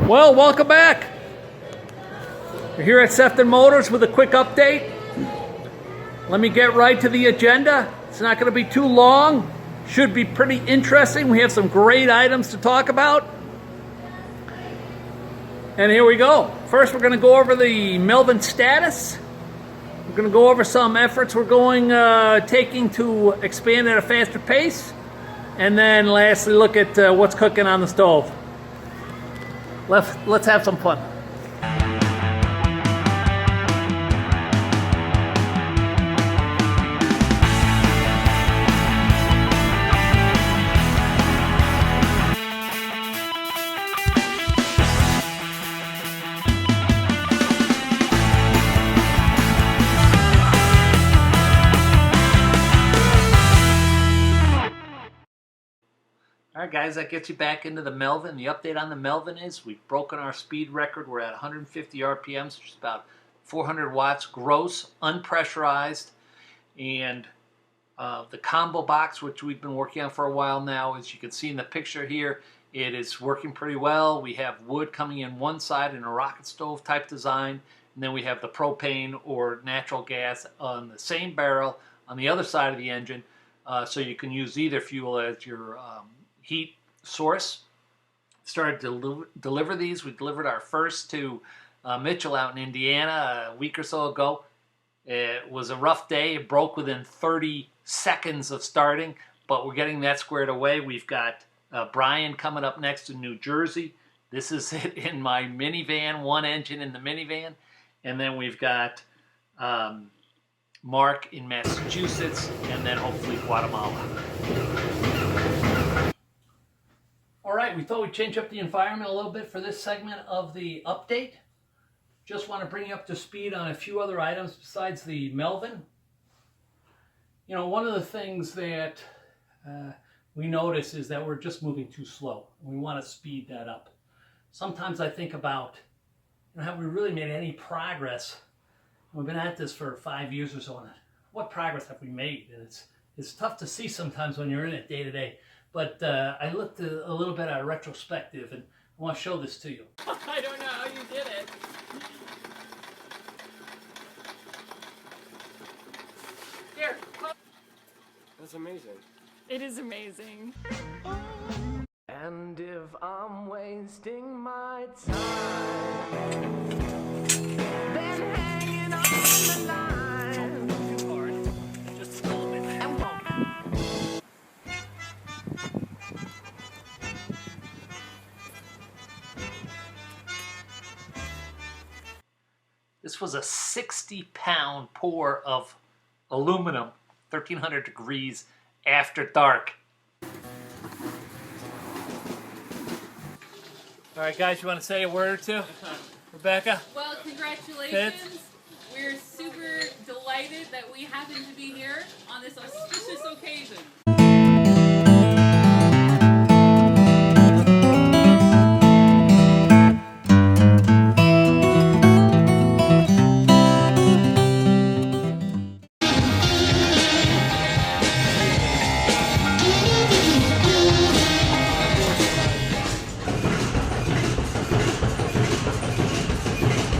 Well, welcome back. We're here at Sefton Motors with a quick update. Let me get right to the agenda. It's not going to be too long. Should be pretty interesting. We have some great items to talk about. And here we go. First, we're going to go over the Melvin status. We're going to go over some efforts we're taking to expand at a faster pace. And then lastly, look at what's cooking on the stove. Let's have some fun. All right, guys, that gets you back into the Melvin. The update on the Melvin is we've broken our speed record. We're at 150 RPMs, which is about 400 watts gross, unpressurized. And the combo box, which we've been working on for a while now, as you can see in the picture here, it is working pretty well. We have wood coming in one side in a rocket stove type design, and then we have the propane or natural gas on the same barrel on the other side of the engine, so you can use either fuel as your heat source. Started to deliver these. We delivered our first to Mitchell out in Indiana a week or so ago. It was a rough day. It broke within 30 seconds of starting, but we're getting that squared away. We've got Brian coming up next in New Jersey. This is it in my minivan, one engine in the minivan. And then we've got Mark in Massachusetts, and then hopefully Guatemala. All right, we thought we'd change up the environment a little bit for this segment of the update. Just want to bring you up to speed on a few other items besides the Melvin. You know, one of the things that we notice is that we're just moving too slow. We want to speed that up. Sometimes I think about, have we really made any progress? We've been at this for 5 years or so, and what progress have we made? And it's tough to see sometimes when you're in it day to day. But I looked a little bit at a retrospective, and I want to show this to you. I don't know how you did it. Here. That's amazing. It is amazing. And if I'm wasting my time, then hanging on the line. Don't too hard. Just a little bit. This was a 60-pound pour of aluminum, 1,300 degrees after dark. All right, guys, you want to say a word or two? Rebecca? Well, congratulations. We're super delighted that we happen to be here on this auspicious occasion.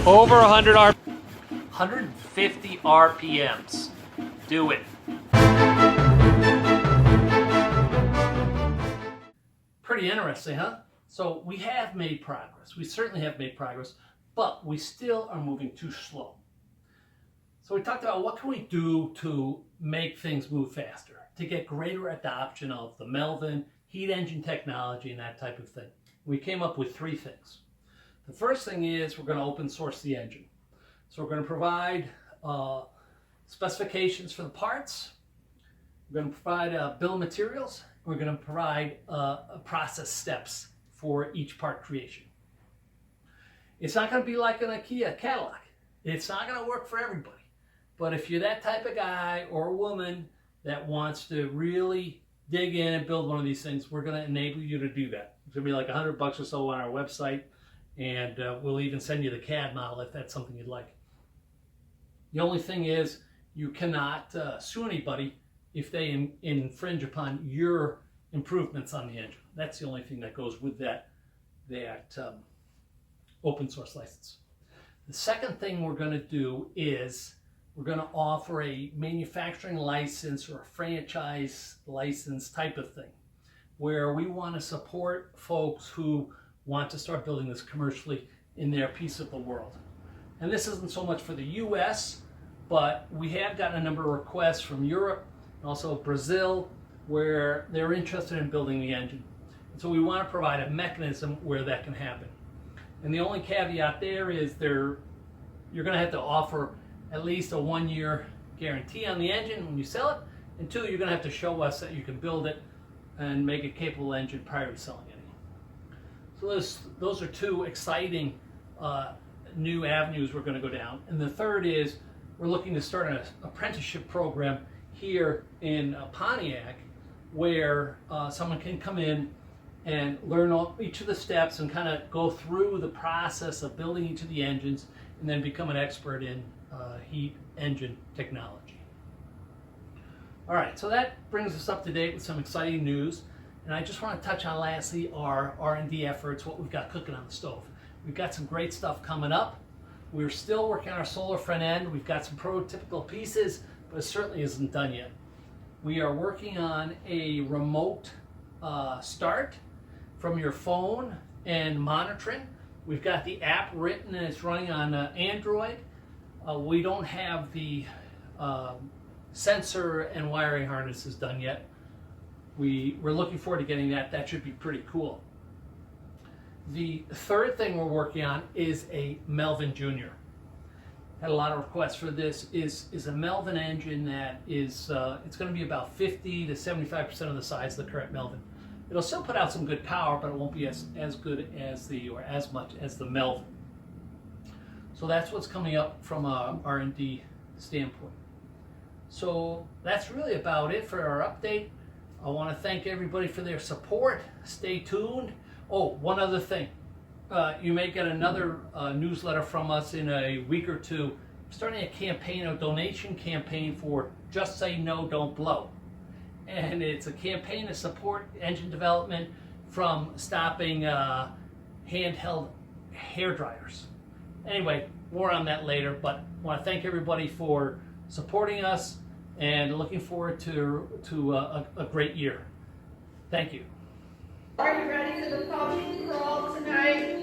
Over 150 RPMs. Do it. Pretty interesting, huh? So we have made progress. We certainly have made progress, but we still are moving too slow. So we talked about what can we do to make things move faster, to get greater adoption of the Melvin, heat engine technology, and that type of thing. We came up with 3 things. The first thing is we're going to open source the engine. So we're going to provide specifications for the parts. We're going to provide a bill of materials. We're going to provide process steps for each part creation. It's not going to be like an IKEA catalog. It's not going to work for everybody. But if you're that type of guy or woman that wants to really dig in and build one of these things, we're going to enable you to do that. It's going to be like $100 or so on our website. And we'll even send you the CAD model if that's something you'd like. The only thing is you cannot sue anybody if they infringe upon your improvements on the engine. That's the only thing that goes with that open source license. The second thing we're going to do is we're going to offer a manufacturing license or a franchise license type of thing, where we want to support folks who want to start building this commercially in their piece of the world. And this isn't so much for the US, but we have gotten a number of requests from Europe and also Brazil where they're interested in building the engine. And so we want to provide a mechanism where that can happen. And the only caveat there is you're going to have to offer at least a 1-year guarantee on the engine when you sell it, and 2, you're going to have to show us that you can build it and make a capable engine prior to selling it. So those are 2 exciting new avenues we're going to go down. And the third is we're looking to start an apprenticeship program here in Pontiac, where someone can come in and learn each of the steps and kind of go through the process of building each of the engines and then become an expert in heat engine technology. All right, so that brings us up to date with some exciting news. And I just want to touch on lastly our R&D efforts, what we've got cooking on the stove. We've got some great stuff coming up. We're still working on our solar front end. We've got some prototypical pieces, but it certainly isn't done yet. We are working on a remote start from your phone and monitoring. We've got the app written and it's running on Android. We don't have the sensor and wiring harnesses done yet. We're looking forward to getting that. That should be pretty cool. The third thing we're working on is a Melvin Junior. Had a lot of requests for this. Is a Melvin engine that is it's going to be about 50 to 75% of the size of the current Melvin. It'll still put out some good power, but it won't be as good as or as much as the Melvin. So that's what's coming up from a R&D standpoint. So that's really about it for our update. I want to thank everybody for their support. Stay tuned. Oh, one other thing. You may get another newsletter from us in a week or two. I'm starting a campaign, a donation campaign for Just Say No, Don't Blow. And it's a campaign to support engine development from stopping handheld hair dryers. Anyway, more on that later, but I want to thank everybody for supporting us and looking forward to a great year. Thank you. Are you ready for the puppy crawl tonight?